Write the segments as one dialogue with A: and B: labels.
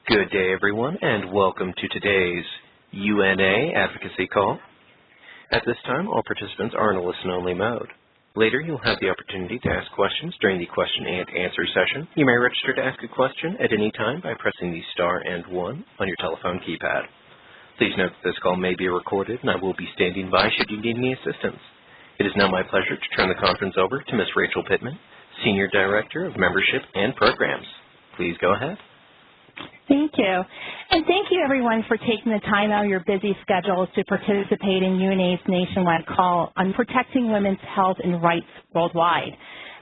A: Good day, everyone, and welcome to today's UNA Advocacy Call. At this time, all participants are in a listen-only mode. Later, you'll have the opportunity to ask questions during the question and answer session. You may register to ask a question at any time by pressing the star and 1 on your telephone keypad. Please note that this call may be recorded, and I will be standing by should you need any assistance. It is now my pleasure to turn the conference over to Ms. Rachel Pittman, Senior Director of Membership and Programs. Please go ahead.
B: Thank you. And thank you, everyone, for taking the time out of your busy schedules to participate in UNA's nationwide call on protecting women's health and rights worldwide.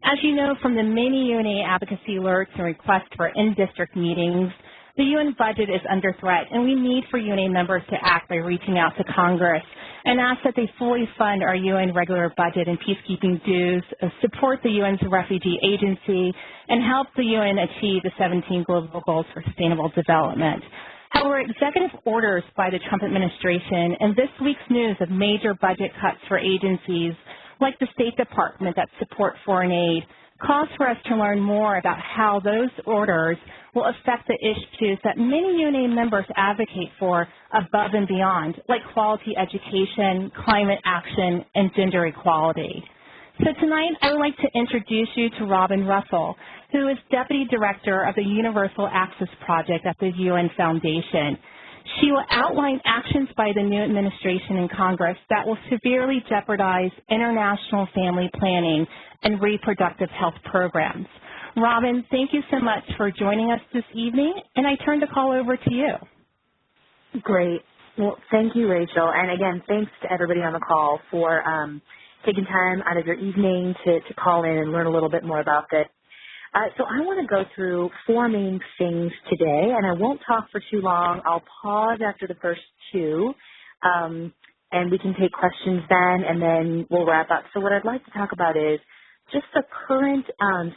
B: As you know from the many UNA advocacy alerts and requests for in-district meetings, the UN budget is under threat, and we need for UNA members to act by reaching out to Congress and ask that they fully fund our UN regular budget and peacekeeping dues, support the UN's refugee agency, and help the UN achieve the 17 global goals for sustainable development. However, executive orders by the Trump administration and this week's news of major budget cuts for agencies like the State Department that support foreign aid calls for us to learn more about how those orders will affect the issues that many UNA members advocate for above and beyond, like quality education, climate action, and gender equality. So tonight, I would like to introduce you to Robin Russell, who is Deputy Director of the Universal Access Project at the UN Foundation. She will outline actions by the new administration and Congress that will severely jeopardize international family planning and reproductive health programs. Robin, thank you so much for joining us this evening, and I turn the call over to you.
C: Great. Well, thank you, Rachel. And again, thanks to everybody on the call for taking time out of your evening to call in and learn a little bit more about this. So I want to go through 4 main things today, and I won't talk for too long. I'll pause after the first 2, and we can take questions then, and then we'll wrap up. So what I'd like to talk about is just the current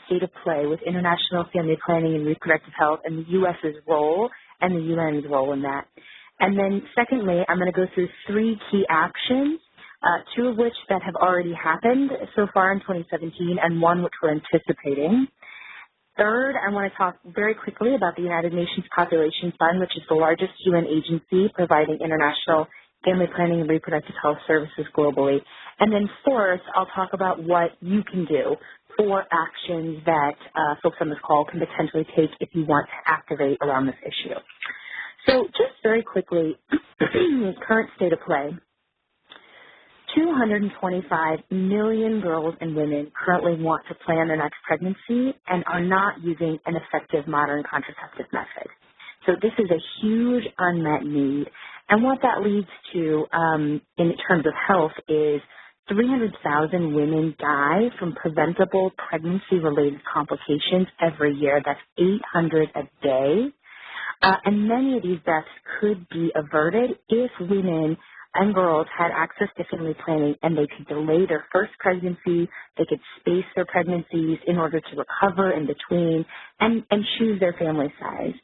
C: state of play with international family planning and reproductive health and the U.S.'s role and the UN's role in that. And then secondly, I'm going to go through 3 key actions, 2 of which that have already happened so far in 2017 and 1 which we're anticipating. Third, I want to talk very quickly about the United Nations Population Fund, which is the largest UN agency providing international family planning and reproductive health services globally. And then fourth, I'll talk about what you can do for actions that folks on this call can potentially take if you want to activate around this issue. So just very quickly, current state of play. 225 million girls and women currently want to plan their next pregnancy and are not using an effective modern contraceptive method. So this is a huge unmet need. And what that leads to in terms of health is 300,000 women die from preventable pregnancy-related complications every year. That's 800 a day. And many of these deaths could be averted if women and girls had access to family planning and they could delay their first pregnancy, they could space their pregnancies in order to recover in between and choose their family size.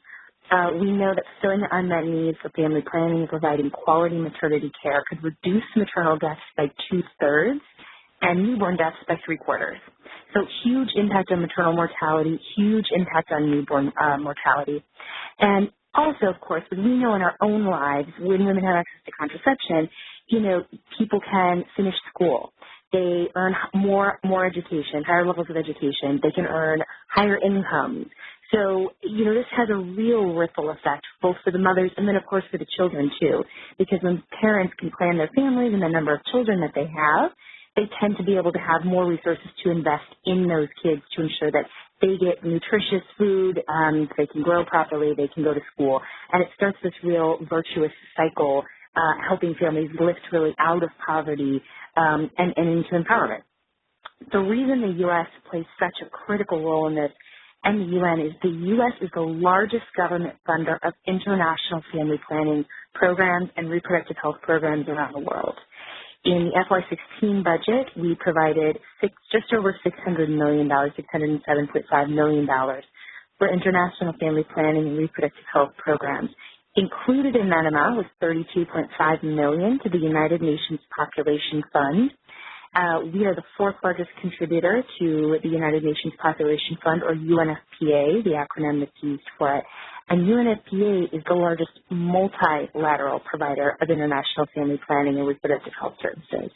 C: We know that filling the unmet needs for family planning and providing quality maternity care could reduce maternal deaths by 2/3 and newborn deaths by 3/4. So huge impact on maternal mortality, huge impact on newborn mortality. And also, of course, we know in our own lives, when women have access to contraception, you know, people can finish school. They earn more education, higher levels of education. They can earn higher incomes. So, you know, this has a real ripple effect, both for the mothers and then, of course, for the children, too. Because when parents can plan their families and the number of children that they have, they tend to be able to have more resources to invest in those kids to ensure that they get nutritious food, they can grow properly, they can go to school. And it starts this real virtuous cycle, helping families lift really out of poverty and into empowerment. The reason the U.S. plays such a critical role in this and the UN is the U.S. is the largest government funder of international family planning programs and reproductive health programs around the world. In the FY16 budget, we provided just over $600 million, $607.5 million for international family planning and reproductive health programs. Included in that amount was $32.5 million to the United Nations Population Fund We are the fourth largest contributor to the United Nations Population Fund, or UNFPA, the acronym that's used for it. And UNFPA is the largest multilateral provider of international family planning and reproductive health services.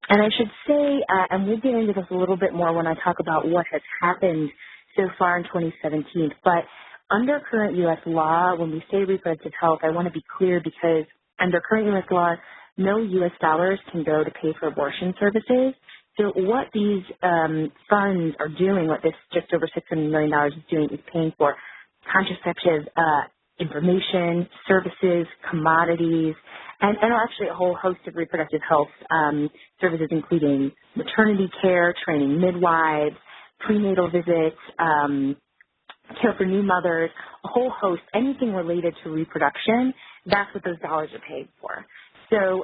C: And I should say, and we'll get into this a little bit more when I talk about what has happened so far in 2017, but under current U.S. law, when we say reproductive health, I want to be clear because under current U.S. law, no U.S. dollars can go to pay for abortion services. So what these funds are doing, what this just over $600 million is doing, is paying for contraceptive information, services, commodities, and actually a whole host of reproductive health services, including maternity care, training midwives, prenatal visits, care for new mothers, a whole host, anything related to reproduction, that's what those dollars are paid for. So,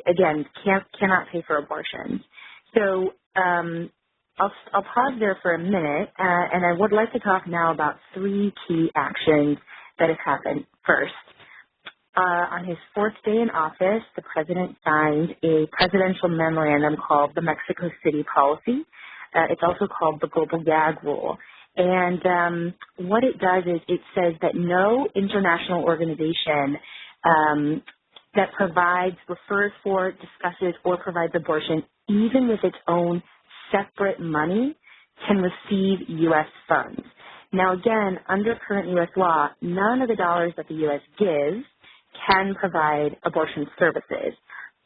C: again, cannot pay for abortions. So I'll pause there for a minute, and I would like to talk now about three key actions that have happened. First, on his fourth day in office, the president signed a presidential memorandum called the Mexico City Policy. It's also called the Global Gag Rule. And what it does is it says that no international organization that provides, refers for, discusses, or provides abortion, even with its own separate money, can receive U.S. funds. Now, again, under current U.S. law, none of the dollars that the U.S. gives can provide abortion services.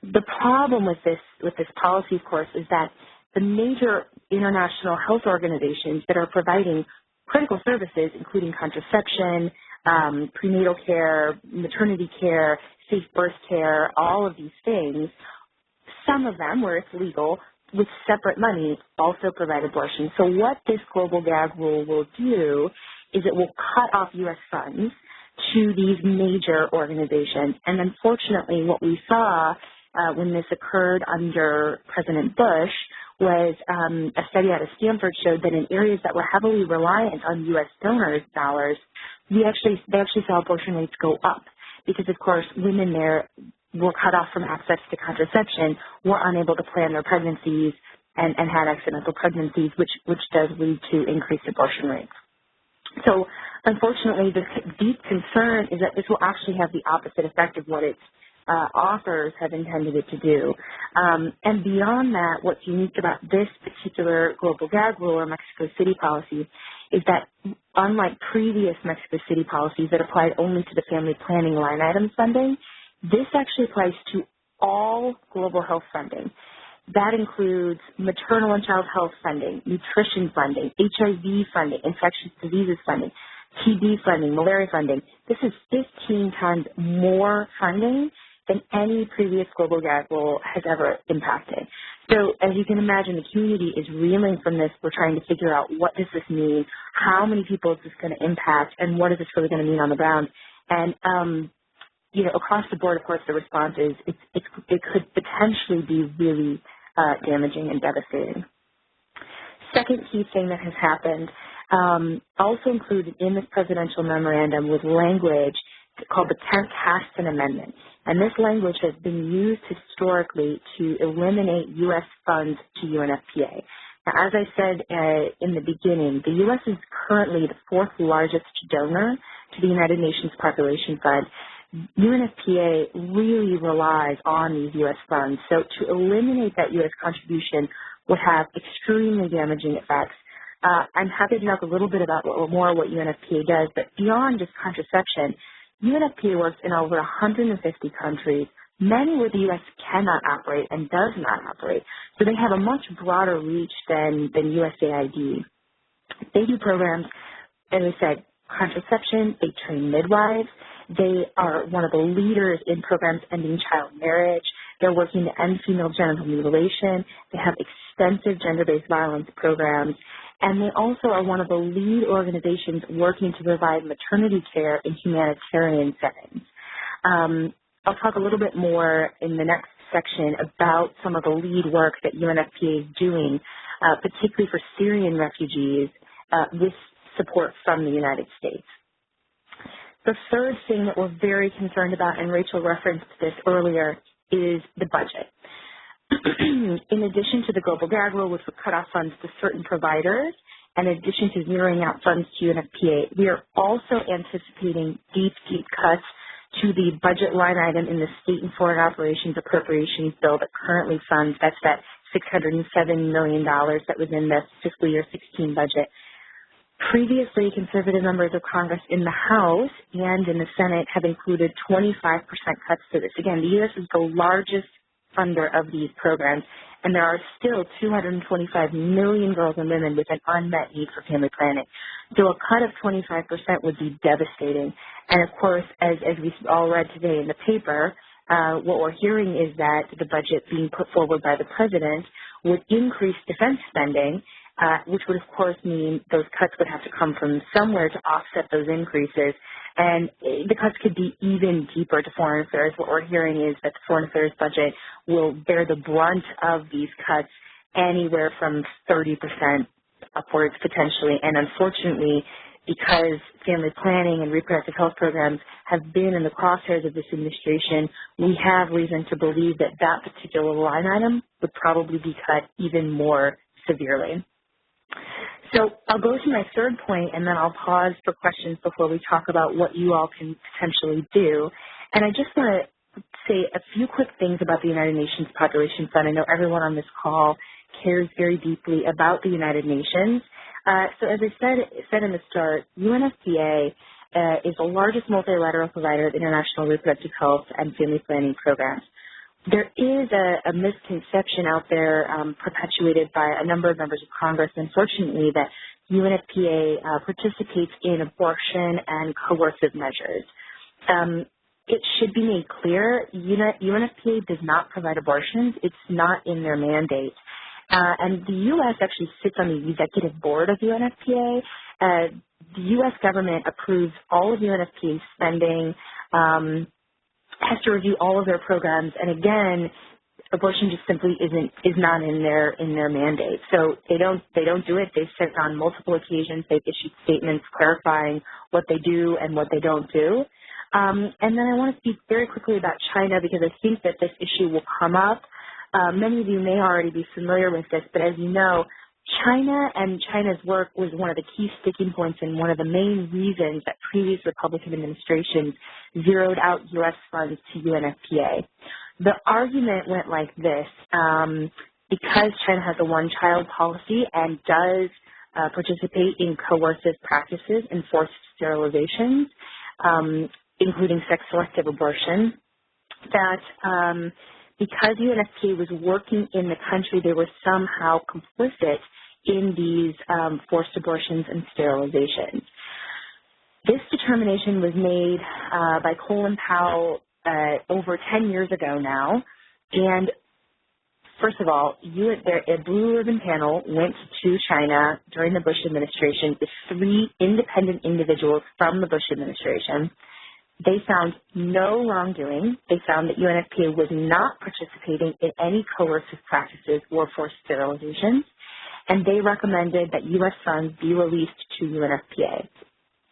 C: The problem with this policy, of course, is that the major international health organizations that are providing critical services, including contraception, prenatal care, maternity care, safe birth care, all of these things, some of them, where it's legal, with separate money, also provide abortion. So what this global gag rule will do is it will cut off U.S. funds to these major organizations. And unfortunately, what we saw when this occurred under President Bush was a study out of Stanford showed that in areas that were heavily reliant on U.S. donors' dollars, they actually saw abortion rates go up because, of course, women there were cut off from access to contraception, were unable to plan their pregnancies, and had accidental pregnancies, which does lead to increased abortion rates. So, unfortunately, the deep concern is that this will actually have the opposite effect of what its authors have intended it to do. And beyond that, what's unique about this particular global gag rule or Mexico City policy is that unlike previous Mexico City policies that applied only to the family planning line item funding, this actually applies to all global health funding. That includes maternal and child health funding, nutrition funding, HIV funding, infectious diseases funding, TB funding, malaria funding. This is 15 times more funding than any previous global gag rule has ever impacted. So as you can imagine, the community is reeling from this. We're trying to figure out what does this mean, how many people is this going to impact, and what is this really going to mean on the ground. And, across the board, of course, the response is it could potentially be really damaging and devastating. Second key thing that has happened, also included in this presidential memorandum, was language called the 10th Caston Amendment. And this language has been used historically to eliminate U.S. funds to UNFPA. Now, as I said in the beginning, the U.S. is currently the fourth largest donor to the United Nations Population Fund. UNFPA really relies on these U.S. funds. So to eliminate that U.S. contribution would have extremely damaging effects. I'm happy to talk a little bit about more what UNFPA does, but beyond just contraception, UNFPA works in over 150 countries, many where the U.S. cannot operate and does not operate. So they have a much broader reach than USAID. They do programs, as I said, contraception, they train midwives, they are one of the leaders in programs ending child marriage, they're working to end female genital mutilation, they have extensive gender-based violence programs, and they also are one of the lead organizations working to provide maternity care in humanitarian settings. I'll talk a little bit more in the next section about some of the lead work that UNFPA is doing, particularly for Syrian refugees with support from the United States. The third thing that we're very concerned about, and Rachel referenced this earlier, is the budget. in addition to the global gag rule, which would cut off funds to certain providers, and in addition to zeroing out funds to UNFPA, we are also anticipating deep, deep cuts to the budget line item in the State and Foreign Operations Appropriations Bill that currently funds, that's that $607 million that was in the fiscal year 16 budget. Previously, conservative members of Congress in the House and in the Senate have included 25% cuts to this. Again, the U.S. is the largest funder of these programs, and there are still 225 million girls and women with an unmet need for family planning. So a cut of 25% would be devastating. And of course, as we all read today in the paper, what we're hearing is that the budget being put forward by the president would increase defense spending, which would, of course, mean those cuts would have to come from somewhere to offset those increases. And the cuts could be even deeper to foreign affairs. What we're hearing is that the foreign affairs budget will bear the brunt of these cuts anywhere from 30% upwards potentially. And unfortunately, because family planning and reproductive health programs have been in the crosshairs of this administration, we have reason to believe that that particular line item would probably be cut even more severely. So I'll go to my third point, and then I'll pause for questions before we talk about what you all can potentially do. And I just want to say a few quick things about the United Nations Population Fund. I know everyone on this call cares very deeply about the United Nations. So as I said in the start, UNFPA is the largest multilateral provider of international reproductive health and family planning programs. There is a misconception out there perpetuated by a number of members of Congress, unfortunately, that UNFPA participates in abortion and coercive measures. It should be made clear, UNFPA does not provide abortions. It's not in their mandate. And the U.S. actually sits on the executive board of UNFPA. The U.S. government approves all of UNFPA's spending, has to review all of their programs, and again, abortion just simply is not in their mandate. So they don't do it. They've said on multiple occasions, they've issued statements clarifying what they do and what they don't do. And then I want to speak very quickly about China because I think that this issue will come up. Many of you may already be familiar with this, but as you know, China and China's work was one of the key sticking points and one of the main reasons that previous Republican administrations zeroed out U.S. funds to UNFPA. The argument went like this. Because China has a one-child policy and does participate in coercive practices and forced sterilizations, including sex-selective abortion, that because UNFPA was working in the country, they were somehow complicit in these forced abortions and sterilizations. This determination was made by Colin Powell over 10 years ago now. And first of all, a blue ribbon panel went to China during the Bush administration with 3 independent individuals from the Bush administration. They found no wrongdoing. They found that UNFPA was not participating in any coercive practices or forced sterilizations, and they recommended that U.S. funds be released to UNFPA.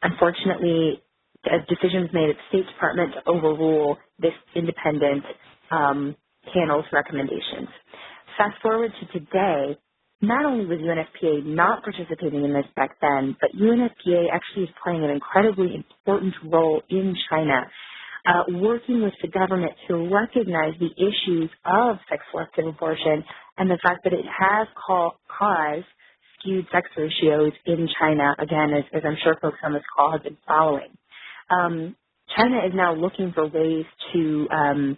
C: Unfortunately, a decision was made at the State Department to overrule this independent panel's recommendations. Fast forward to today, not only was UNFPA not participating in this back then, but UNFPA actually is playing an incredibly important role in China, working with the government to recognize the issues of sex-selective abortion and the fact that it has caused skewed sex ratios in China, again, as I'm sure folks on this call have been following. China is now looking for ways to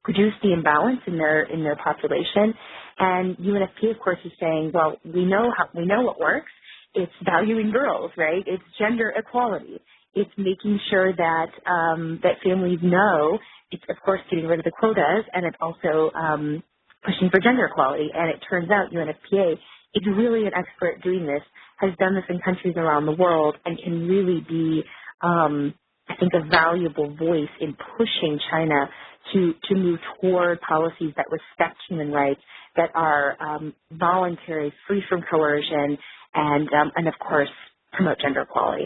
C: reduce the imbalance in their population, and UNFPA, of course, is saying, well, we know what works. It's valuing girls, right? It's gender equality. It's making sure that that families know. It's, of course, getting rid of the quotas, and it's also pushing for gender equality. And it turns out UNFPA is really an expert at doing this, has done this in countries around the world, and can really be, I think, a valuable voice in pushing China to move toward policies that respect human rights, that are voluntary, free from coercion, and of course, promote gender equality.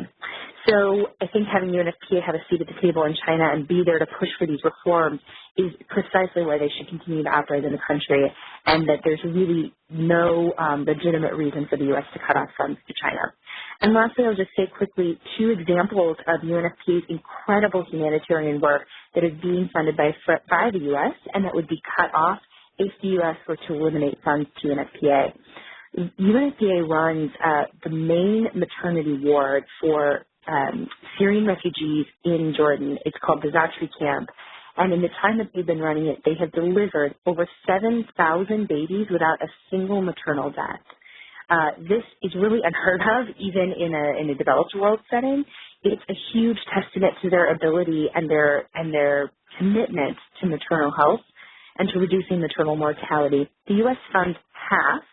C: So I think having UNFPA have a seat at the table in China and be there to push for these reforms is precisely why they should continue to operate in the country, and that there's really no legitimate reason for the U.S. to cut off funds to China. And lastly, I'll just say quickly 2 examples of UNFPA's incredible humanitarian work that is being funded by the U.S. and that would be cut off if the U.S. were to eliminate funds to UNFPA. UNFPA runs the main maternity ward for Syrian refugees in Jordan. It's called the Zatri Camp. And in the time that they've been running it, they have delivered over 7,000 babies without a single maternal death. This is really unheard of, even in a developed world setting. It's a huge testament to their ability and their commitment to maternal health and to reducing maternal mortality. The U.S. funds half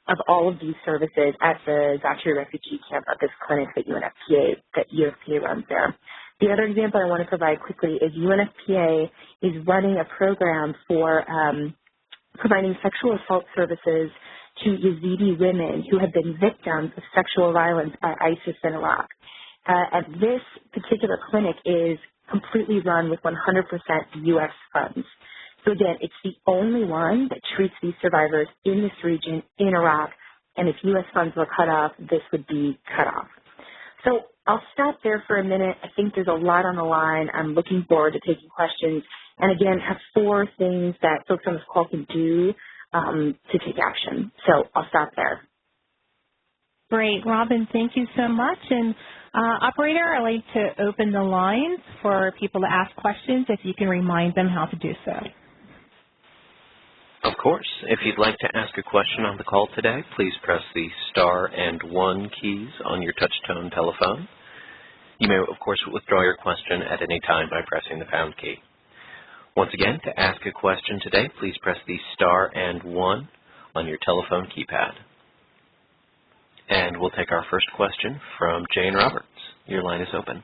C: of all of these services at the Zatri refugee camp at this clinic that UNFPA runs there. The other example I want to provide quickly is UNFPA is running a program for providing sexual assault services to Yazidi women who have been victims of sexual violence by ISIS in Iraq. And this particular clinic is completely run with 100% U.S. funds. So again, it's the only one that treats these survivors in this region, in Iraq, and if U.S. funds were cut off, this would be cut off. So I'll stop there for a minute. I think there's a lot on the line. I'm looking forward to taking questions. And again, have 4 things that folks on this call can do to take action. So I'll stop there.
B: Great. Robin, thank you so much. And operator, I'd like to open the lines for people to ask questions if you can remind them how to do so.
A: Of course. If you'd like to ask a question on the call today, please press the star and 1 keys on your touch-tone telephone. You may, of course, withdraw your question at any time by pressing the pound key. Once again, to ask a question today, please press the star and 1 on your telephone keypad. And we'll take our first question from Jane Roberts. Your line is open.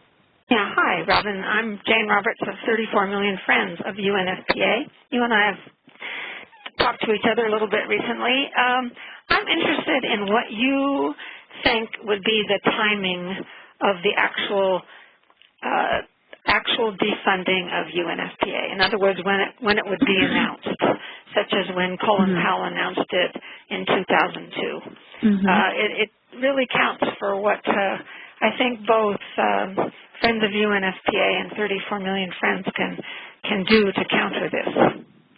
D: Yeah, hi, Robin. I'm Jane Roberts of 34 Million Friends of UNFPA. You and I have talked to each other a little bit recently. I'm interested in what you think would be the timing of the actual defunding of UNFPA. In other words, when it would be announced, such as when Colin Powell announced it in 2002. It really counts for what I think both Friends of UNFPA and 34 Million Friends can do to counter this.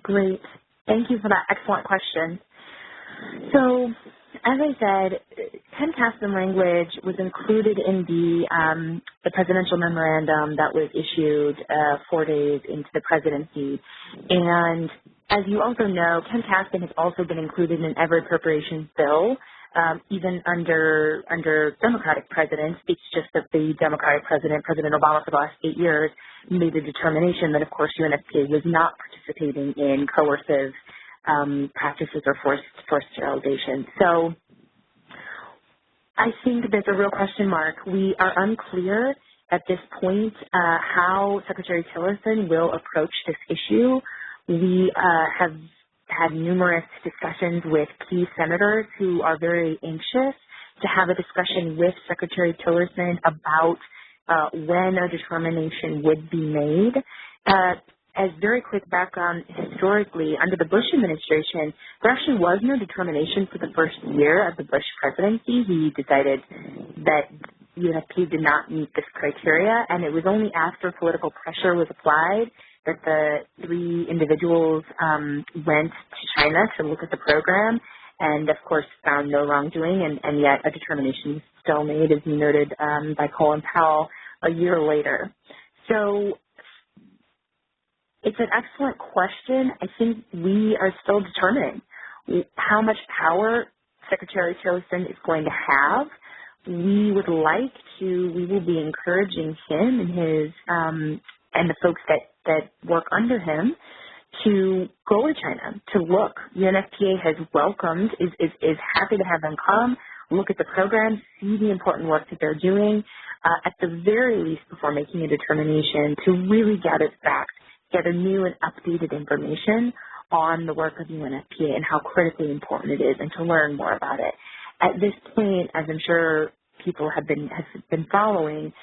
C: Great. Thank you for that excellent question. So, as I said, pen-casting language was included in the presidential memorandum that was issued 4 days into the presidency. And as you also know, pen-casting has also been included in every appropriations bill, even under Democratic presidents. It's just that the Democratic president, President Obama, for the last 8 years, made a determination that, of course, UNFPA was not participating in coercive practices or forced sterilization. So I think there's a real question mark. We are unclear at this point how Secretary Tillerson will approach this issue. We have had numerous discussions with key senators who are very anxious to have a discussion with Secretary Tillerson about when a determination would be made. As very quick background, historically, under the Bush administration, there actually was no determination for the first year of the Bush presidency. He decided that UNFPA did not meet this criteria, and it was only after political pressure was applied that the 3 individuals went to China to look at the program and, of course, found no wrongdoing, and yet a determination was still made, as you noted, by Colin Powell a year later. So it's an excellent question. I think we are still determining how much power Secretary Tillerson is going to have. We will be encouraging him and his and the folks that work under him to go to China, to look. UNFPA has welcomed, is happy to have them come, look at the program, see the important work that they're doing, at the very least before making a determination to really gather facts, gather new and updated information on the work of UNFPA and how critically important it is, and to learn more about it. At this point, as I'm sure people have been following,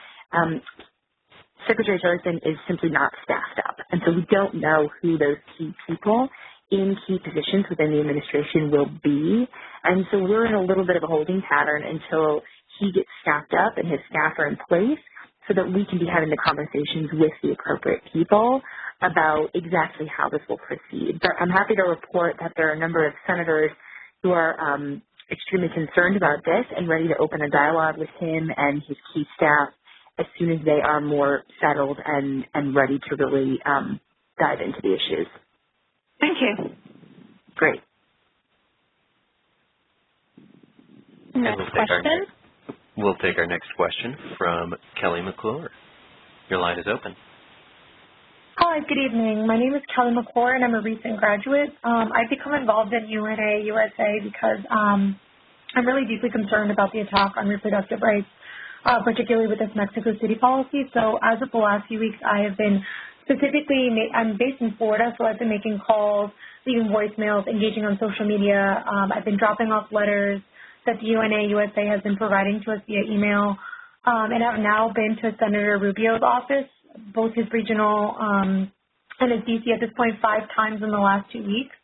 C: Secretary Tillerson is simply not staffed up. And so we don't know who those key people in key positions within the administration will be. And so we're in a little bit of a holding pattern until he gets staffed up and his staff are in place so that we can be having the conversations with the appropriate people about exactly how this will proceed. But I'm happy to report that there are a number of senators who are extremely concerned about this and ready to open a dialogue with him and his key staff as soon as they are more settled and ready to really dive into the issues.
D: Thank you.
C: Great.
B: Next question.
A: We'll take our next question from Kelly McClure. Your line is open.
E: Hi, good evening. My name is Kelly McClure, and I'm a recent graduate. I've become involved in UNA USA because I'm really deeply concerned about the attack on reproductive rights, particularly with this Mexico City policy. So as of the last few weeks, I have been I'm based in Florida, so I've been making calls, leaving voicemails, engaging on social media. I've been dropping off letters that the UNA USA has been providing to us via email, and I've now been to Senator Rubio's office, both his regional and his DC at this point 5 times in the last 2 weeks.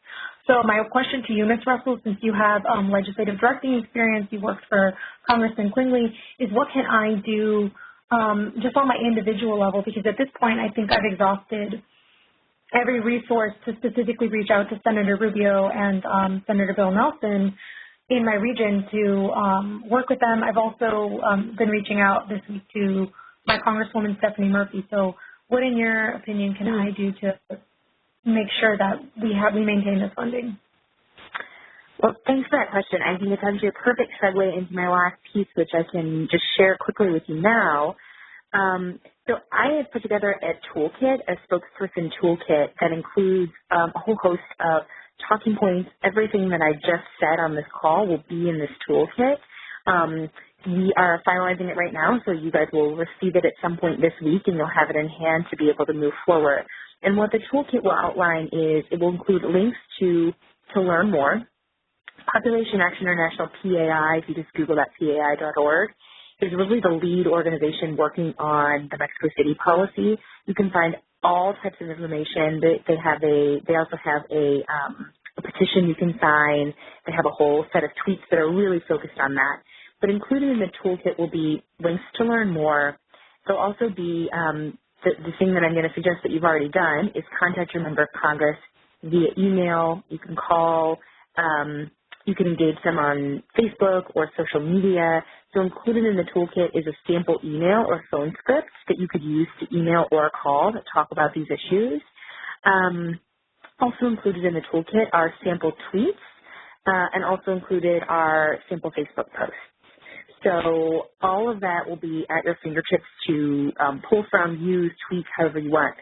E: So my question to you, Ms. Russell, since you have legislative directing experience, you worked for Congressman Quigley, is what can I do just on my individual level? Because at this point, I think I've exhausted every resource to specifically reach out to Senator Rubio and Senator Bill Nelson in my region to work with them. I've also been reaching out this week to my Congresswoman Stephanie Murphy. So what, in your opinion, can I do to make sure that we maintain this funding?
C: Well, thanks for that question. I think it's actually a perfect segue into my last piece, which I can just share quickly with you now. So I have put together a toolkit, a spokesperson toolkit that includes a whole host of talking points. Everything that I just said on this call will be in this toolkit. We are finalizing it right now, so you guys will receive it at some point this week, and you'll have it in hand to be able to move forward. And what the toolkit will outline is it will include links to learn more. Population Action International, PAI, if you just Google that, PAI.org, is really the lead organization working on the Mexico City policy. You can find all types of information. They also have a petition you can sign. They have a whole set of tweets that are really focused on that. But included in the toolkit will be links to learn more. There'll also be the thing that I'm going to suggest that you've already done is contact your member of Congress via email. You can call. You can engage them on Facebook or social media. So included in the toolkit is a sample email or phone script that you could use to email or call that talk about these issues. Also included in the toolkit are sample tweets and also included are sample Facebook posts. So all of that will be at your fingertips to pull from, use, tweak, however you want.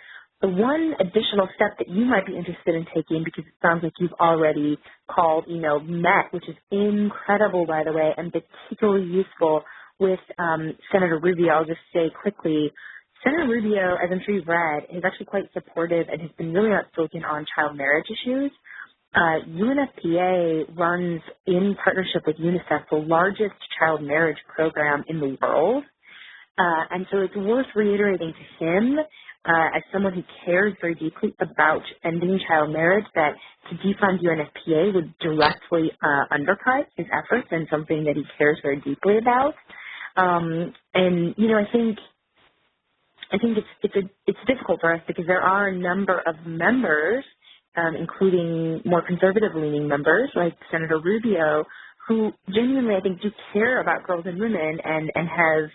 C: The one additional step that you might be interested in taking, because it sounds like you've already called, met, which is incredible, by the way, and particularly useful with Senator Rubio. I'll just say quickly, Senator Rubio, as I'm sure you've read, is actually quite supportive and has been really outspoken on child marriage issues. UNFPA runs, in partnership with UNICEF, the largest child marriage program in the world. And so it's worth reiterating to him, as someone who cares very deeply about ending child marriage, that to defund UNFPA would directly undercut his efforts and something that he cares very deeply about. And I think it's difficult for us because there are a number of members, including more conservative-leaning members like Senator Rubio, who genuinely, I think, do care about girls and women and have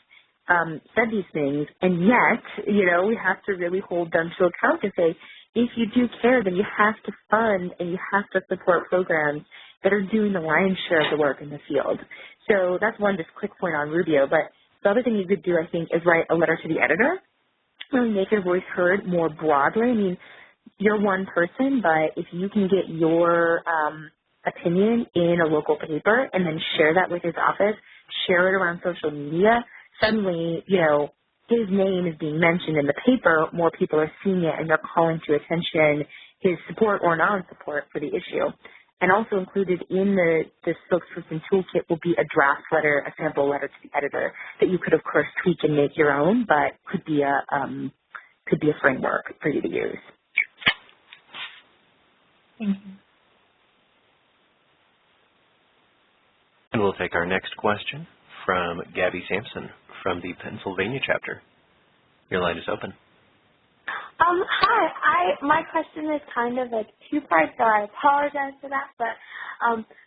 C: said these things, and yet, we have to really hold them to account and say, if you do care, then you have to fund and you have to support programs that are doing the lion's share of the work in the field. So that's one just quick point on Rubio. But the other thing you could do, I think, is write a letter to the editor, really make your voice heard more broadly. I mean, you're one person, but if you can get your opinion in a local paper and then share that with his office, share it around social media, suddenly, his name is being mentioned in the paper, more people are seeing it, and they're calling to attention his support or non-support for the issue. And also included in the spokesperson toolkit will be a draft letter, a sample letter to the editor that you could, of course, tweak and make your own, but could be a framework for you to use.
E: Thank you.
A: And we'll take our next question from Gabby Sampson from the Pennsylvania chapter. Your line is open.
F: Hi. My question is kind of like two parts, so I apologize for that. But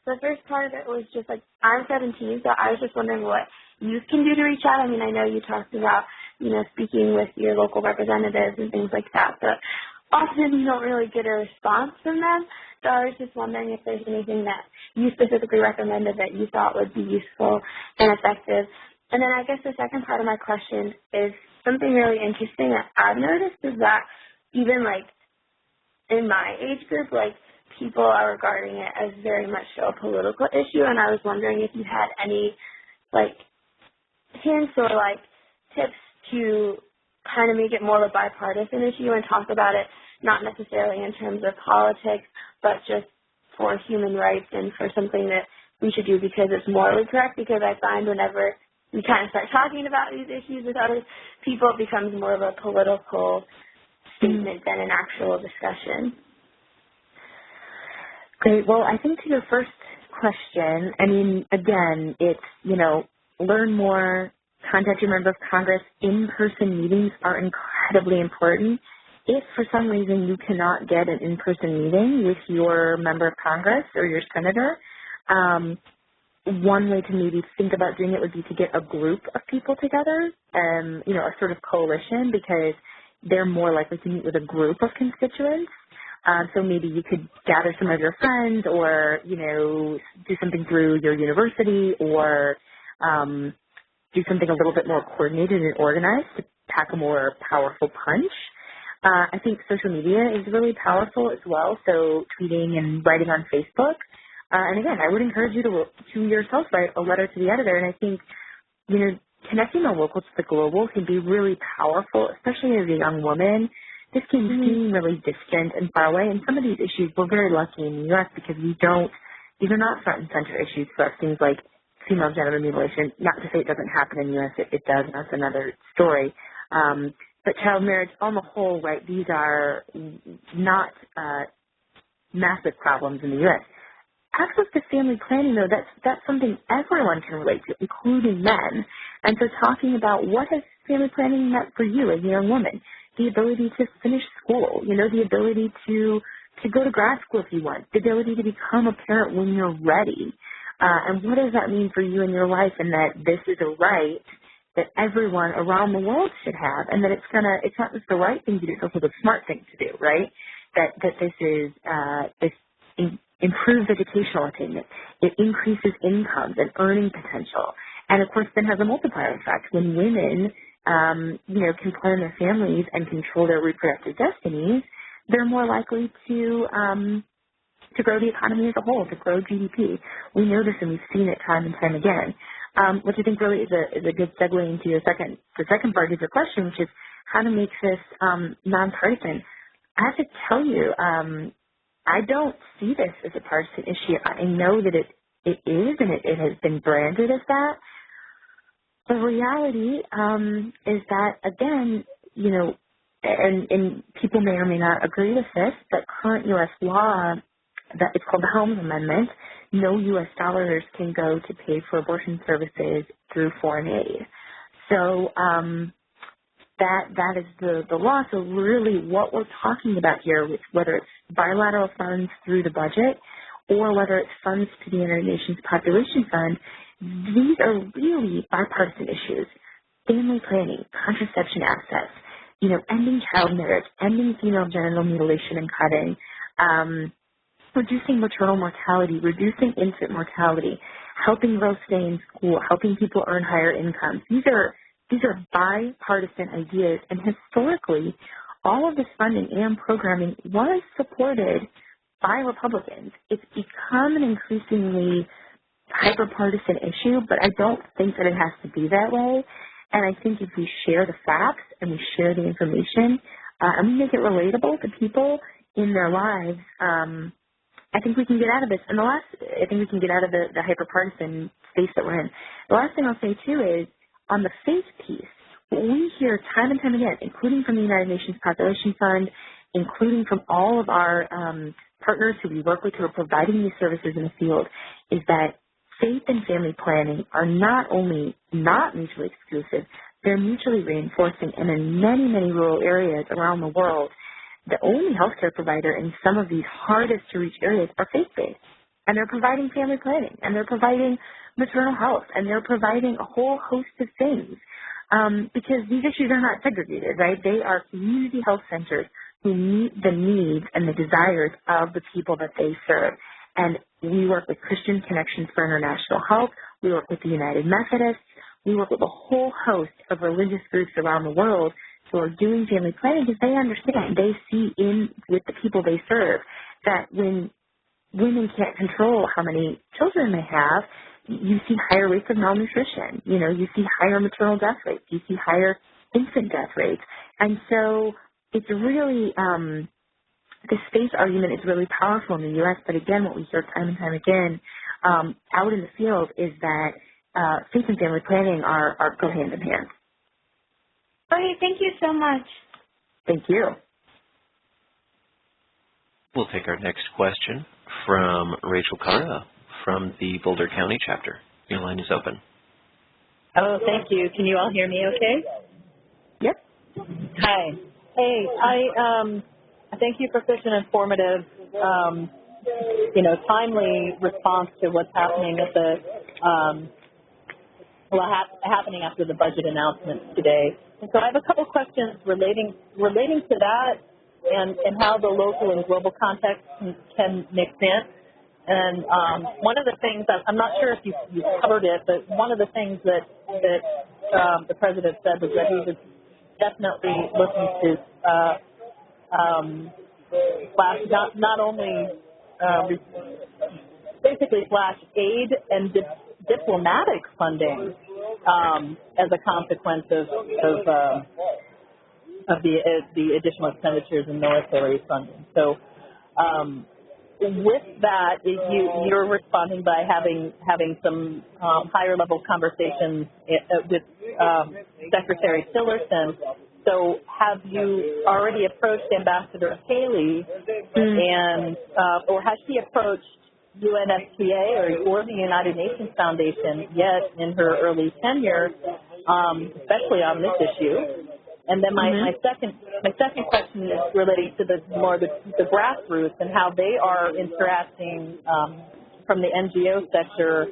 F: the first part of it was just like, I'm 17, so I was just wondering what youth can do to reach out. I mean, I know you talked about, speaking with your local representatives and things like that, but often you don't really get a response from them. So I was just wondering if there's anything that you specifically recommended that you thought would be useful and effective. And then I guess the second part of my question is something really interesting that I've noticed is that even like in my age group, like people are regarding it as very much so a political issue. And I was wondering if you had any like hints or like tips to kind of make it more of a bipartisan issue and talk about it not necessarily in terms of politics, but just for human rights and for something that we should do because it's morally correct. Because I find whenever we kind of start talking about these issues with other people, it becomes more of a political statement than an actual discussion.
C: Great. Well, I think to your first question, I mean, again, it's, learn more, contact your member of Congress. In-person meetings are incredibly important. If for some reason you cannot get an in-person meeting with your member of Congress or your senator, one way to maybe think about doing it would be to get a group of people together, a sort of coalition, because they're more likely to meet with a group of constituents. So maybe you could gather some of your friends or, do something through your university or do something a little bit more coordinated and organized to pack a more powerful punch. I think social media is really powerful as well, so tweeting and writing on Facebook. And again, I would encourage you to yourself write a letter to the editor. And I think, connecting the local to the global can be really powerful, especially as a young woman. This can seem really distant and far away. And some of these issues, we're very lucky in the U.S. because these are not front and center issues for us. Things like female genital mutilation, not to say it doesn't happen in the U.S., it does, and that's another story. But child marriage, on the whole, right, these are not massive problems in the U.S. Access to family planning, though, that's something everyone can relate to, including men. And so talking about what has family planning meant for you as a young woman, the ability to finish school, the ability to go to grad school if you want, the ability to become a parent when you're ready. And what does that mean for you in your life, and that this is a right that everyone around the world should have, and that it's not just the right thing to do, it's also the smart thing to do, right? That this is improves educational attainment. It increases incomes and earning potential. And of course then has a multiplier effect. When women, can plan their families and control their reproductive destinies, they're more likely to grow the economy as a whole, to grow GDP. We know this and we've seen it time and time again. Which I think really is a good segue into the second part of your question, which is how to make this nonpartisan. I have to tell you, I don't see this as a partisan issue. I know that it is, and it has been branded as that. The reality is that, again, and people may or may not agree with this, but current U.S. law, that it's called the Helms Amendment, no U.S. dollars can go to pay for abortion services through foreign aid. So that is the law. So really what we're talking about here, whether it's bilateral funds through the budget or whether it's funds to the United Nations Population Fund, these are really bipartisan issues. Family planning, contraception access, ending child marriage, ending female genital mutilation and cutting, reducing maternal mortality, reducing infant mortality, helping girls stay in school, helping people earn higher incomes. These are bipartisan ideas, and historically, all of this funding and programming was supported by Republicans. It's become an increasingly hyper-partisan issue, but I don't think that it has to be that way. And I think if we share the facts and we share the information and we make it relatable to people in their lives, I think we can get out of this. And I think we can get out of the hyper-partisan space that we're in. The last thing I'll say, too, is on the faith piece, what we hear time and time again, including from the United Nations Population Fund, including from all of our partners who we work with who are providing these services in the field, is that faith and family planning are not only not mutually exclusive, they're mutually reinforcing. And in many, many rural areas around the world, the only healthcare provider in some of these hardest to reach areas are faith-based. And they're providing family planning, and they're providing maternal health, and they're providing a whole host of things. Because these issues are not segregated, right? They are community health centers who meet the needs and the desires of the people that they serve. And we work with Christian Connections for International Health. We work with the United Methodists. We work with a whole host of religious groups around the world who are doing family planning because they understand, they see in with the people they serve that when women can't control how many children they have, you see higher rates of malnutrition. You know, you see higher maternal death rates. You see higher infant death rates. And so it's really, the space argument is really powerful in the U.S., but again, what we hear time and time again out in the field is that faith and family planning are go hand in hand.
F: Okay, thank you so much.
C: Thank you.
A: We'll take our next question from Rachel Carla from the Boulder County chapter. Your line is open.
G: Oh, thank you. Can you all hear me okay?
C: Yep.
G: Hi. Hey, I thank you for such an informative, timely response to what's happening at the, happening after the budget announcement today. And so I have a couple questions relating to that and how the local and global context can mix in. And one of the things, I'm not sure if you covered it, but one of the things that the president said was that he was definitely looking to slash not only basically slash aid and diplomatic funding as a consequence of the additional expenditures in military funding. So with that, you're responding by having some higher level conversations with Secretary Tillerson. So have you already approached Ambassador Haley, and or has she approached UNFPA or the United Nations Foundation yet in her early tenure, especially on this issue? And then my second question is related to the grassroots and how they are interacting from the NGO sector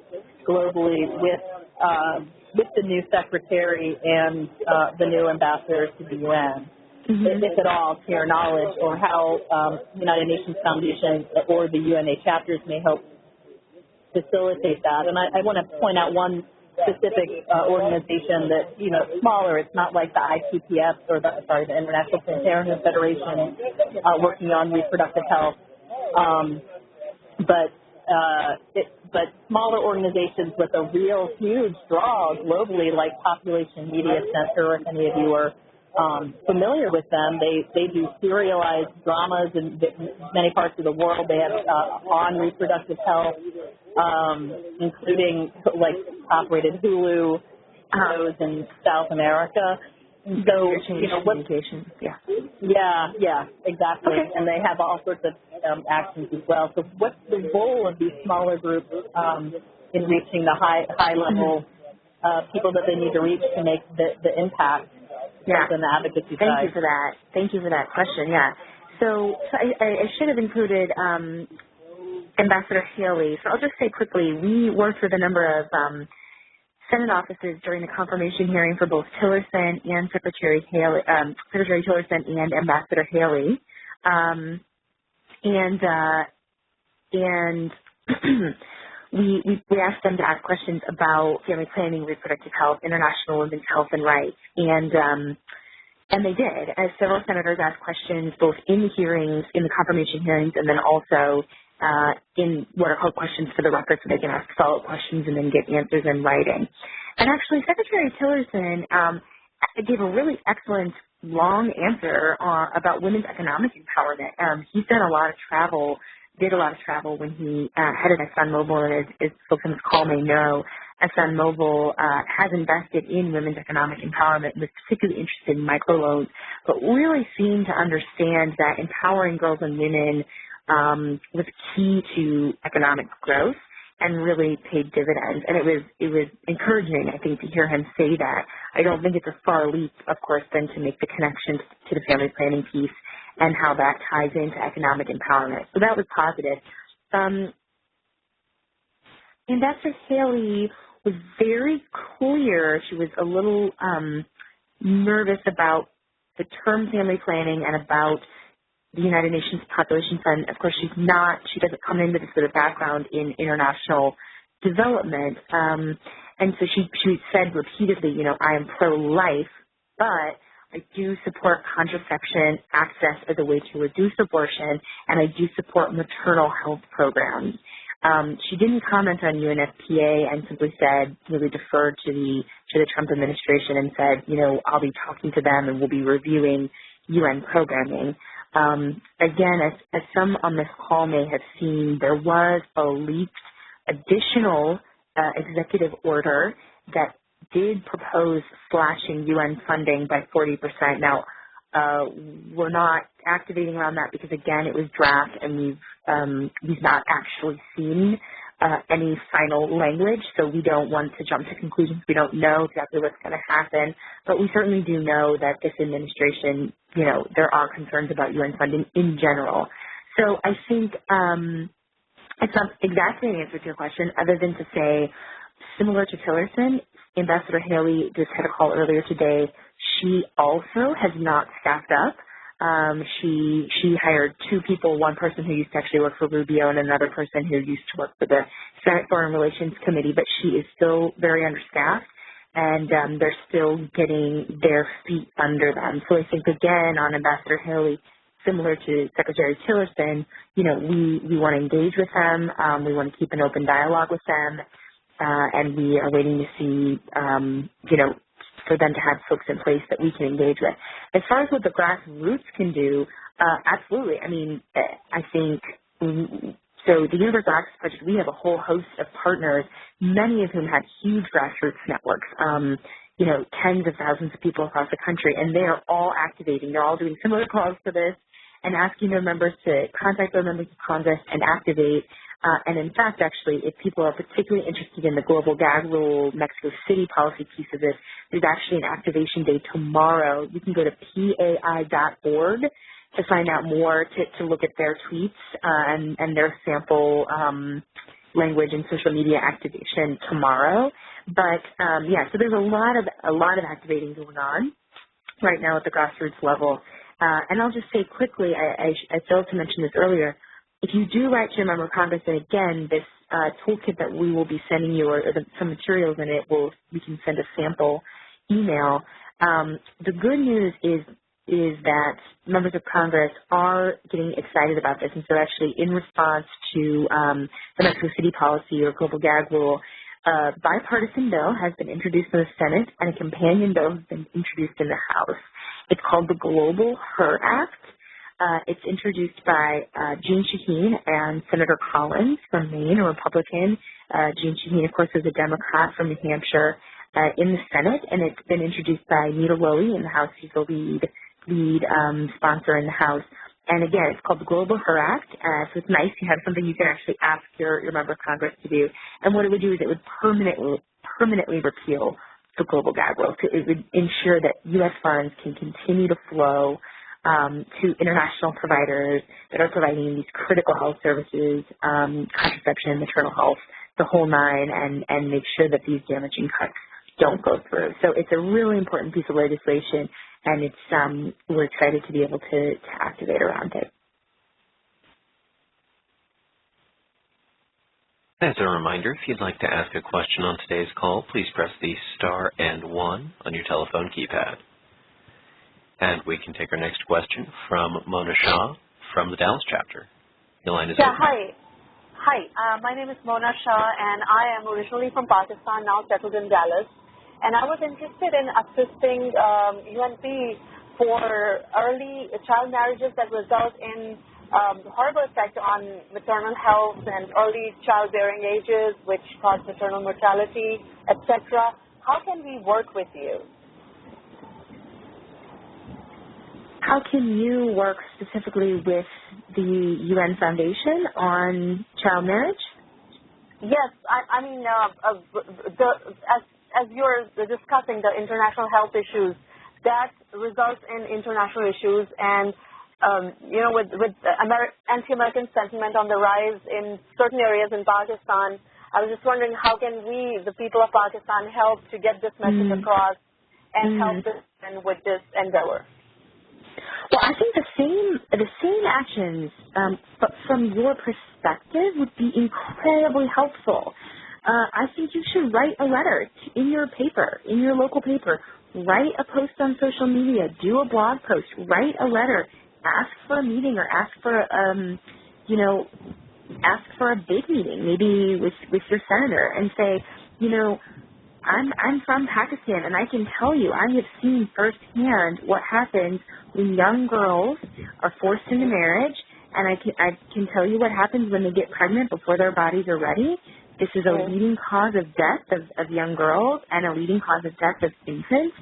G: globally with the new secretary and the new ambassador to the UN, if at all, to your knowledge, or how United Nations Foundation or the UNA chapters may help facilitate that. And I want to point out one specific organization that, smaller. It's not like the IPPF or the International Planned Parenthood Federation working on reproductive health, but smaller organizations with a real huge draw globally, like Population Media Center. If any of you are familiar with them, they do serialized dramas in many parts of the world. They have on reproductive health, including like operated Hulu shows in South America. And so, yeah, exactly. Okay. And they have all sorts of actions as well. So what's the role of these smaller groups in reaching the high level people that they need to reach to make the impact on the advocacy side?
C: Thank you for that question. Yeah. So I should have included Ambassador Haley. So I'll just say quickly, we worked with a number of Senate offices during the confirmation hearing for both Tillerson and Secretary Tillerson and Ambassador Haley, and we asked them to ask questions about family planning, reproductive health, international women's health and rights, and they did. As several senators asked questions both in the hearings, in the confirmation hearings, and then also in what are called questions for the record, so they can ask follow-up questions and then get answers in writing. And actually, Secretary Tillerson gave a really excellent long answer about women's economic empowerment. He's done a lot of travel did a lot of travel when he headed ExxonMobil, and as folks on this call may know, ExxonMobil has invested in women's economic empowerment and was particularly interested in microloans, but really seemed to understand that empowering girls and women was key to economic growth and really paid dividends. And it was encouraging, I think, to hear him say that. I don't think it's a far leap, of course, then to make the connection to the family planning piece and how that ties into economic empowerment. So that was positive. Ambassador Haley was very clear. She was a little nervous about the term family planning and about the United Nations Population Fund. Of course, she doesn't come into this with a background in international development. And so she said repeatedly, I am pro-life, but I do support contraception access as a way to reduce abortion, and I do support maternal health programs. She didn't comment on UNFPA and simply said, really deferred to the Trump administration and said, I'll be talking to them and we'll be reviewing UN programming. Again, as some on this call may have seen, there was a leaked additional executive order that did propose slashing UN funding by 40%. Now, we're not activating around that because, again, it was draft and we've not actually seen any final language, so we don't want to jump to conclusions. We don't know exactly what's going to happen, but we certainly do know that this administration, there are concerns about UN funding in general. So I think it's not exactly an answer to your question other than to say, similar to Tillerson, Ambassador Haley just had a call earlier today. She also has not staffed up. She hired two people, one person who used to actually work for Rubio and another person who used to work for the Senate Foreign Relations Committee, but she is still very understaffed, and they're still getting their feet under them. So I think, again, on Ambassador Haley, similar to Secretary Tillerson, we want to engage with them. We want to keep an open dialogue with them, and we are waiting to see, for them to have folks in place that we can engage with. As far as what the grassroots can do, absolutely. I mean, I think, so the Universal Access Project, we have a whole host of partners, many of whom have huge grassroots networks, tens of thousands of people across the country, and they are all activating. They're all doing similar calls to this and asking their members to contact their members of Congress and activate. And in fact, actually, if people are particularly interested in the global gag rule, Mexico City policy piece of this, there's actually an activation day tomorrow. You can go to PAI.org to find out more, to look at their tweets and their sample language and social media activation tomorrow. But so there's a lot of activating going on right now at the grassroots level. And I'll just say quickly, I failed to mention this earlier. If you do write to your member of Congress, and again, this toolkit that we will be sending you, or some materials in it, we can send a sample email. The good news is that members of Congress are getting excited about this, and so actually, in response to the Mexico City policy or global gag rule, a bipartisan bill has been introduced in the Senate, and a companion bill has been introduced in the House. It's called the Global Her Act. It's introduced by Jeanne Shaheen and Senator Collins from Maine, a Republican. Jeanne Shaheen, of course, is a Democrat from New Hampshire in the Senate, and it's been introduced by Nita Lowey in the House. She's the lead sponsor in the House. And again, it's called the Global Her Act, so it's nice. You have something you can actually ask your member of Congress to do. And what it would do is it would permanently repeal the global gag rule. So it would ensure that U.S. funds can continue to flow to international providers that are providing these critical health services, contraception, maternal health, the whole nine, and make sure that these damaging cuts don't go through. So it's a really important piece of legislation, and it's we're excited to be able to activate around it.
A: As a reminder, if you'd like to ask a question on today's call, please press the star and 1 on your telephone keypad. And we can take our next question from Mona Shah from the Dallas chapter. Your line is open.
H: Hi. My name is Mona Shah, and I am originally from Pakistan, now settled in Dallas. And I was interested in assisting UNP for early child marriages that result in horrible effect on maternal health and early childbearing ages, which cause maternal mortality, etc. How can we work with you?
C: How can you work specifically with the UN Foundation on child marriage?
H: Yes, I mean, as you're discussing the international health issues, that results in international issues, and with anti-American sentiment on the rise in certain areas in Pakistan, I was just wondering how can we, the people of Pakistan, help to get this message across and help this and with this endeavor.
C: Well, I think the same actions, but from your perspective, would be incredibly helpful. I think you should write a letter in your paper, in your local paper. Write a post on social media. Do a blog post. Write a letter. Ask for a meeting, or ask for ask for a big meeting, maybe with your senator, and say, I'm from Pakistan, and I can tell you, I have seen firsthand what happens when young girls are forced into marriage, and I can tell you what happens when they get pregnant before their bodies are ready. This is a leading cause of death of young girls and a leading cause of death of infants.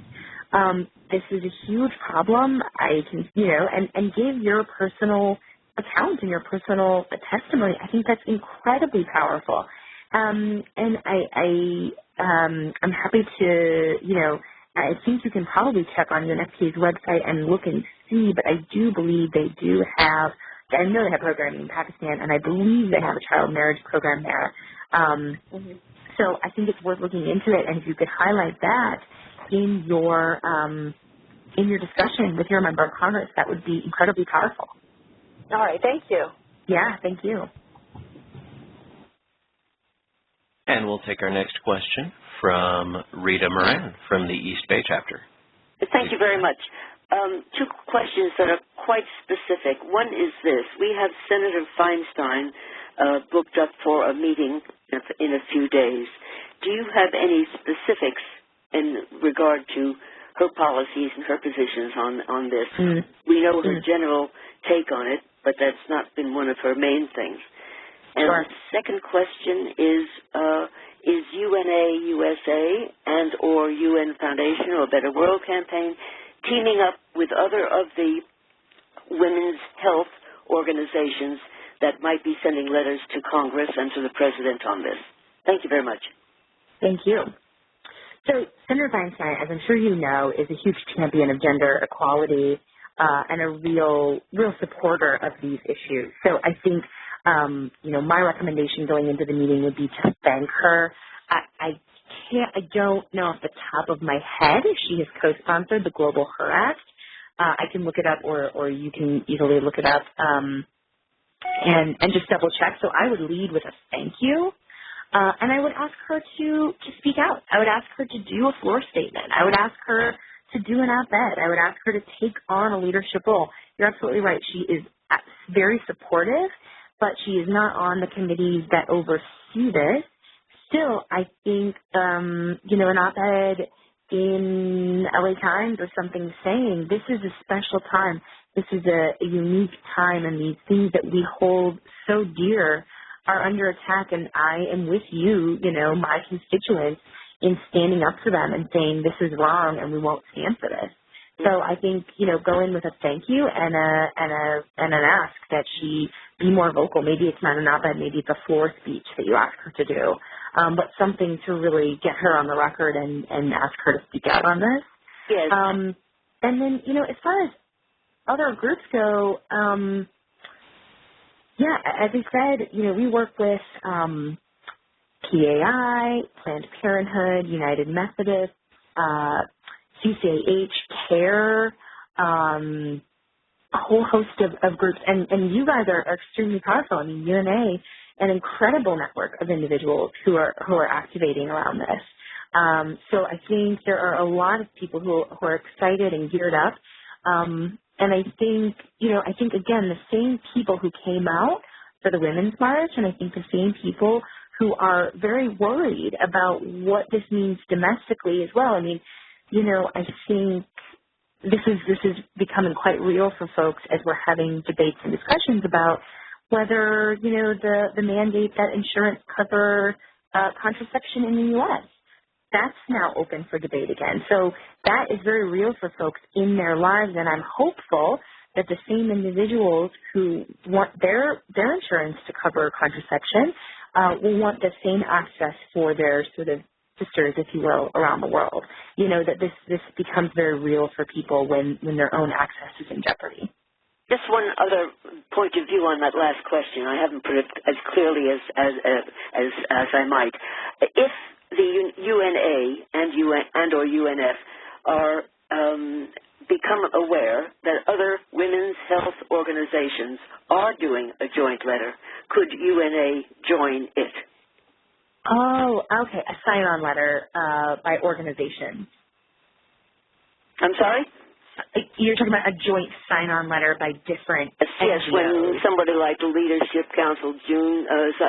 C: This is a huge problem. I can, and give your personal account and your personal testimony. I think that's incredibly powerful. And I'm happy to, I think you can probably check on UNFPA's website and look and see, but I do believe they do have, I know they have programming in Pakistan, and I believe they have a child marriage program there. So I think it's worth looking into it, and if you could highlight that in your discussion with your member of Congress, that would be incredibly powerful.
H: All right, thank you.
C: Yeah, thank you.
A: And we'll take our next question from Rita Moran from the East Bay chapter.
I: Thank you very much. Two questions that are quite specific. One is this. We have Senator Feinstein booked up for a meeting in a few days. Do you have any specifics in regard to her policies and her positions on this? We know her general take on it, but that's not been one of her main things. And the second question is UNA USA and or UN Foundation or Better World Campaign teaming up with other of the women's health organizations that might be sending letters to Congress and to the President on this? Thank you very much.
C: Thank you. So Senator Feinstein, as I'm sure you know, is a huge champion of gender equality and a real supporter of these issues. So I think my recommendation going into the meeting would be to thank her. I don't know off the top of my head if she has co-sponsored the Global Her Act. I can look it up, or you can easily look it up and just double check. So I would lead with a thank you, and I would ask her to speak out. I would ask her to do a floor statement. I would ask her to do an op-ed. I would ask her to take on a leadership role. You're absolutely right. She is very supportive, but she is not on the committees that oversee this. Still, I think, an op-ed in LA Times or something saying this is a special time. This is a unique time, and these things that we hold so dear are under attack, and I am with you, my constituents, in standing up for them and saying this is wrong and we won't stand for this. So I think, go in with a thank you and an ask that she be more vocal. Maybe it's not an op-ed, maybe it's a floor speech that you ask her to do, but something to really get her on the record and ask her to speak out on this.
I: Yes.
C: And then, as far as other groups go, as I said, we work with PAI, Planned Parenthood, United Methodist, CCAH, CARE, a whole host of groups, and you guys are extremely powerful. I mean, UNA, an incredible network of individuals who are activating around this. So I think there are a lot of people who are excited and geared up, and I think again, the same people who came out for the Women's March, and I think the same people who are very worried about what this means domestically as well. I mean, I think this is becoming quite real for folks as we're having debates and discussions about whether, the mandate that insurance cover contraception in the U.S. That's now open for debate again. So that is very real for folks in their lives, and I'm hopeful that the same individuals who want their insurance to cover contraception will want the same access for their sort of sisters, if you will, around the world. That this becomes very real for people when their own access is in jeopardy.
I: Just one other point of view on that last question. I haven't put it as clearly as I might. If the UNA and or UNF are become aware that other women's health organizations are doing a joint letter, could UNA join it?
C: Oh, okay, a sign-on letter by organization.
I: I'm sorry?
C: You're talking about a joint sign-on letter by different
I: Yes,
C: NGOs.
I: when somebody like the Leadership Council, June, so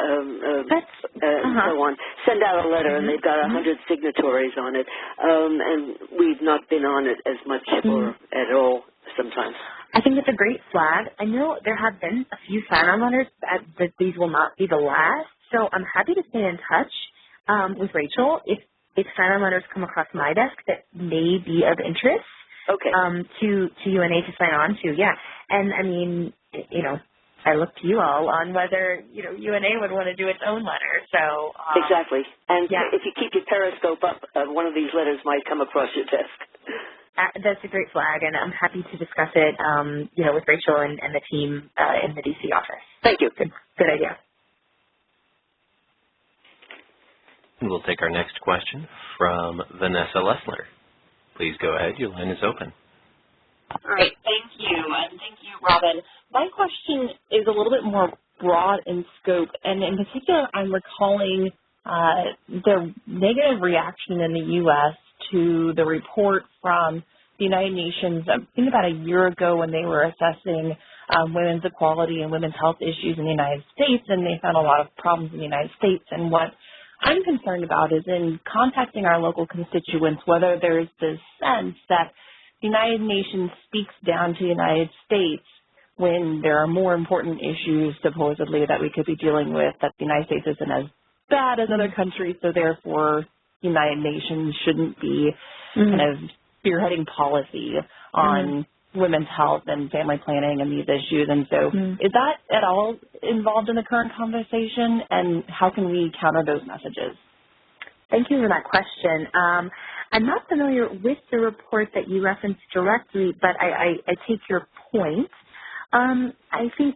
I: on, send out a letter and they've got 100 signatories on it, and we've not been on it as much or at all sometimes.
C: I think it's a great flag. I know there have been a few sign-on letters, but these will not be the last. So I'm happy to stay in touch with Rachel if sign-on letters come across my desk that may be of interest.
I: Okay.
C: To UNA to sign on to, yeah. And I mean, I look to you all on whether, UNA would want to do its own letter. So
I: exactly. And
C: yeah.
I: If you keep your periscope up, one of these letters might come across your desk.
C: That's a great flag, and I'm happy to discuss it, with Rachel and the team in the DC office.
I: Thank you.
C: Good idea.
A: We'll take our next question from Vanessa Lessler. Please go ahead. Your line is open.
J: All right. Thank you. And thank you, Robin. My question is a little bit more broad in scope. And in particular, I'm recalling the negative reaction in the U.S. to the report from the United Nations, I think about a year ago when they were assessing women's equality and women's health issues in the United States, and they found a lot of problems in the United States. And what I'm concerned about is in contacting our local constituents, whether there's this sense that the United Nations speaks down to the United States when there are more important issues, supposedly, that we could be dealing with, that the United States isn't as bad as other countries, so therefore the United Nations shouldn't be kind of spearheading policy on women's health and family planning and these issues. And so is that at all involved in the current conversation, and how can we counter those messages?
C: Thank you for that question. I'm not familiar with the report that you referenced directly, but I take your point. I think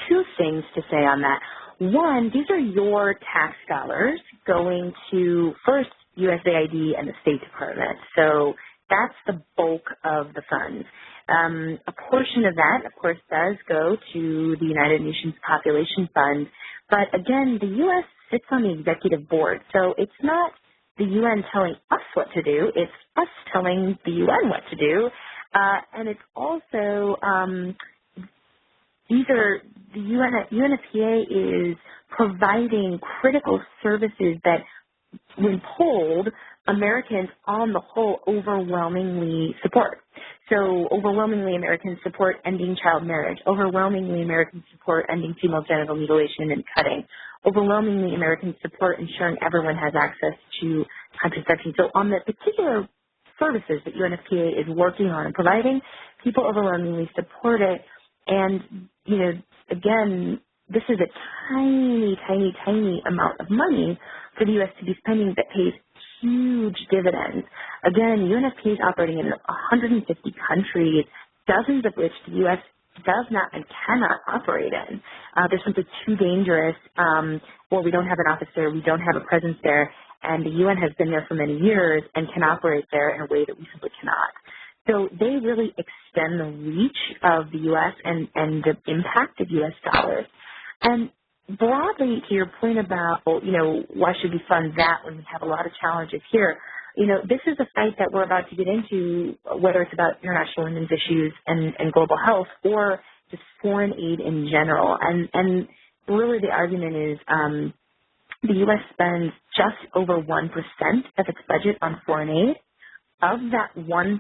C: two things to say on that. One, these are your tax dollars going to, first, USAID and the State Department. So that's the bulk of the funds. A portion of that, of course, does go to the United Nations Population Fund. But again, the U.S. sits on the executive board. So it's not the UN telling us what to do. It's us telling the UN what to do. And it's also, the UNFPA is providing critical services that, when polled, Americans on the whole overwhelmingly support. So overwhelmingly Americans support ending child marriage. Overwhelmingly Americans support ending female genital mutilation and cutting. Overwhelmingly Americans support ensuring everyone has access to contraception. So on the particular services that UNFPA is working on and providing, people overwhelmingly support it. And, again, this is a tiny, tiny, tiny amount of money for the U.S. to be spending that pays huge dividends. Again, UNFPA is operating in 150 countries, dozens of which the U.S. does not and cannot operate in. They're simply too dangerous. We don't have an office there. We don't have a presence there. And the UN has been there for many years and can operate there in a way that we simply cannot. So they really extend the reach of the U.S. and the impact of U.S. dollars. And broadly, to your point about, why should we fund that when we have a lot of challenges here? This is a fight that we're about to get into, whether it's about international women's issues and global health or just foreign aid in general. And really the argument is the U.S. spends just over 1% of its budget on foreign aid. Of that 1%,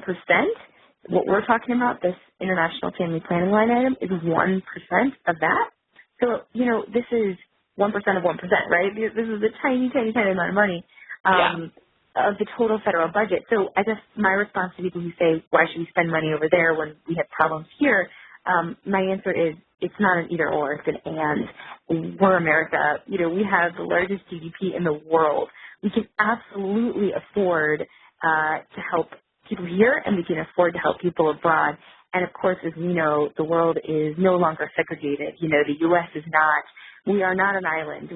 C: what we're talking about, this international family planning line item, is 1% of that. So, this is 1% of 1%, right? This is a tiny, tiny, tiny amount of money of the total federal budget. So I guess my response to people who say, why should we spend money over there when we have problems here, my answer is, it's not an either or, it's an and. We're America. We have the largest GDP in the world. We can absolutely afford to help people here, and we can afford to help people abroad. And of course, as we know, the world is no longer segregated. The U.S. is not. We are not an island.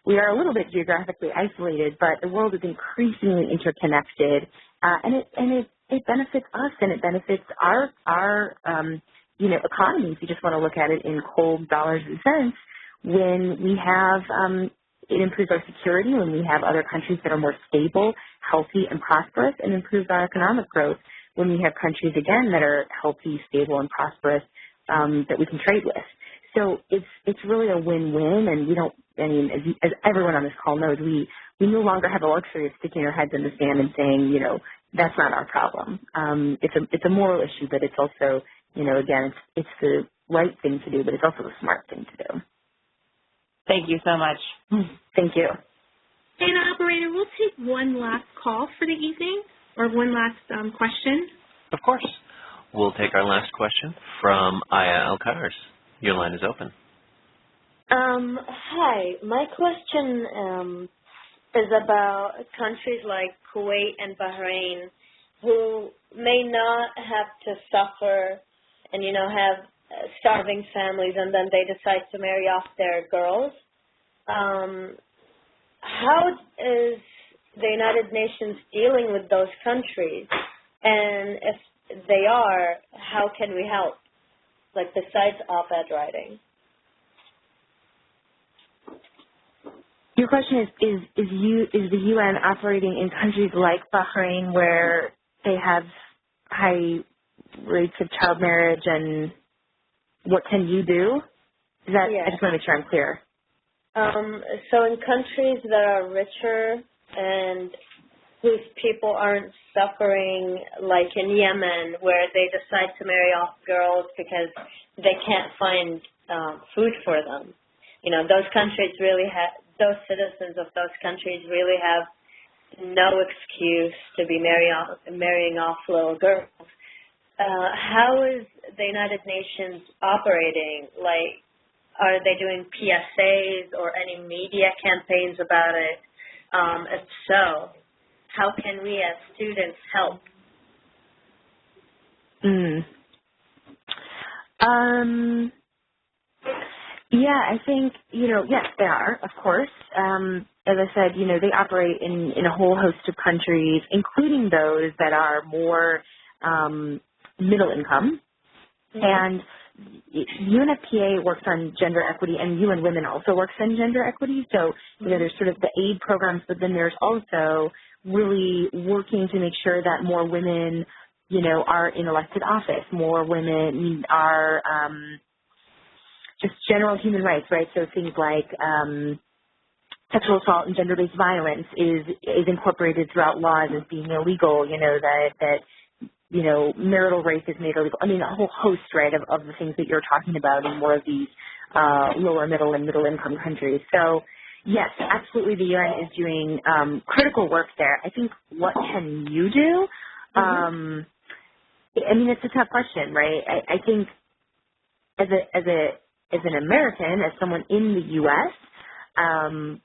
C: We are a little bit geographically isolated, but the world is increasingly interconnected, and it benefits us, and it benefits our economy. If you just want to look at it in cold dollars and cents, when we have it improves our security when we have other countries that are more stable, healthy, and prosperous, and improves our economic growth when we have countries, again, that are healthy, stable, and prosperous that we can trade with. So it's really a win-win, and we don't, as everyone on this call knows, we no longer have the luxury of sticking our heads in the sand and saying, that's not our problem. It's a moral issue, but it's also, again, it's the right thing to do, but it's also the smart thing to do.
K: Thank you so much.
C: Thank you.
L: And operator, we'll take one last call for the evening, or one last question.
A: Of course. We'll take our last question from Aya Alkars. Your line is open.
M: Hi. My question is about countries like Kuwait and Bahrain who may not have to suffer and, have starving families, and then they decide to marry off their girls. How is the United Nations dealing with those countries? And if they are, how can we help? Like besides op-ed writing.
C: Your question is the UN operating in countries like Bahrain where they have high rates of child marriage, and what can you do? Is that, I just want to make sure I'm clear.
M: So in countries that are richer and whose people aren't suffering, like in Yemen, where they decide to marry off girls because they can't find food for them. Those countries those citizens of those countries really have no excuse to be marrying off little girls. How is the United Nations operating? Like, are they doing PSAs or any media campaigns about it? If so, how can we as students help?
C: I think, yes, they are, of course. As I said, they operate in a whole host of countries, including those that are more middle income. Mm-hmm. And UNFPA works on gender equity, and UN Women also works on gender equity. So, there's sort of the aid programs, but then there's also really working to make sure that more women, are in elected office, more women are just general human rights, right? So things like sexual assault and gender-based violence is incorporated throughout laws as being illegal, that marital rape is made illegal. A whole host, right, of the things that you're talking about in more of these lower middle and middle income countries. So, yes, absolutely the UN is doing critical work there. I think what can you do? It's a tough question, right? I think as an American, as someone in the U.S.,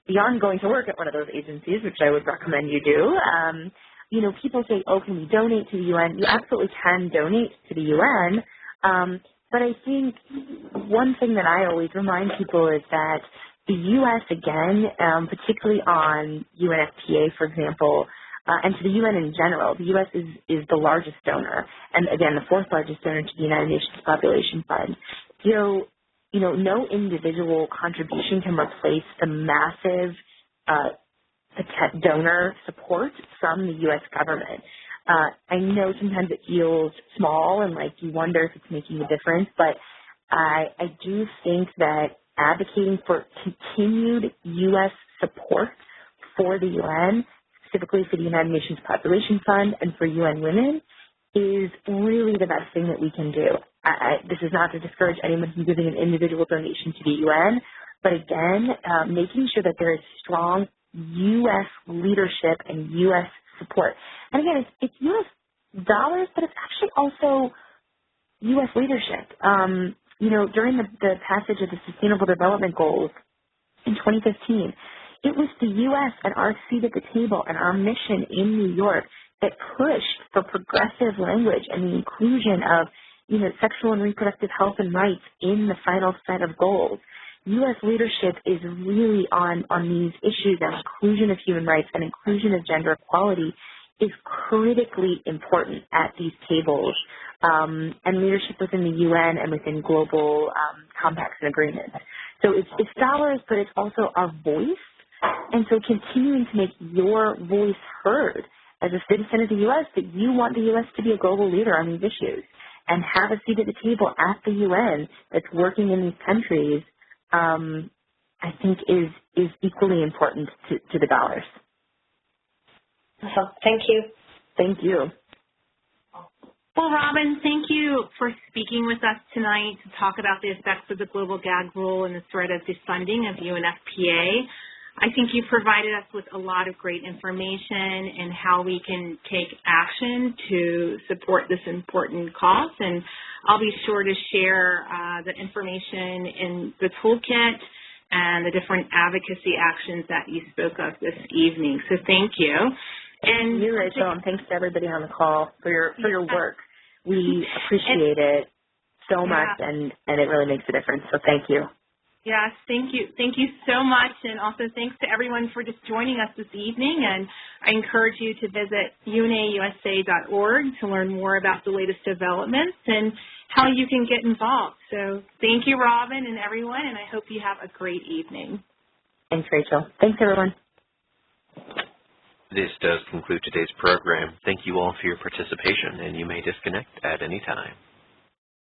C: beyond going to work at one of those agencies, which I would recommend you do, people say, can we donate to the UN? You absolutely can donate to the UN. But I think one thing that I always remind people is that the U.S., again, particularly on UNFPA, for example, and to the UN in general, the U.S. is the largest donor, and again, the fourth largest donor to the United Nations Population Fund. No individual contribution can replace the massive donor support from the U.S. government. I know sometimes it feels small and like you wonder if it's making a difference, but I do think that advocating for continued U.S. support for the UN, specifically for the United Nations Population Fund and for UN Women, is really the best thing that we can do. This is not to discourage anyone from giving an individual donation to the UN, but again, making sure that there is strong U.S. leadership and U.S. support. And again, it's U.S. dollars, but it's actually also U.S. leadership. During the passage of the Sustainable Development Goals in 2015, it was the U.S. and our seat at the table and our mission in New York that pushed for progressive language and the inclusion of, sexual and reproductive health and rights in the final set of goals. U.S. leadership is really on these issues, and inclusion of human rights and inclusion of gender equality is critically important at these tables, and leadership within the UN and within global compacts and agreements. So it's dollars, but it's also our voice, and so continuing to make your voice heard as a citizen of the U.S. that you want the U.S. to be a global leader on these issues and have a seat at the table at the UN that's working in these countries, I think is equally important to the dollars.
M: Thank you.
C: Thank you.
L: Well, Robin, thank you for speaking with us tonight to talk about the effects of the global gag rule and the threat of defunding of UNFPA. I think you provided us with a lot of great information and how we can take action to support this important cause. And I'll be sure to share the information in the toolkit and the different advocacy actions that you spoke of this evening. So thank you.
C: And you, Rachel, and thanks to everybody on the call for your work. We appreciate it so much, and it really makes a difference. So thank you.
L: Yes, thank you. Thank you so much, and also thanks to everyone for just joining us this evening. And I encourage you to visit unausa.org to learn more about the latest developments and how you can get involved. So thank you, Robin, and everyone, and I hope you have a great evening.
C: Thanks, Rachel. Thanks, everyone.
A: This does conclude today's program. Thank you all for your participation, and you may disconnect at any time.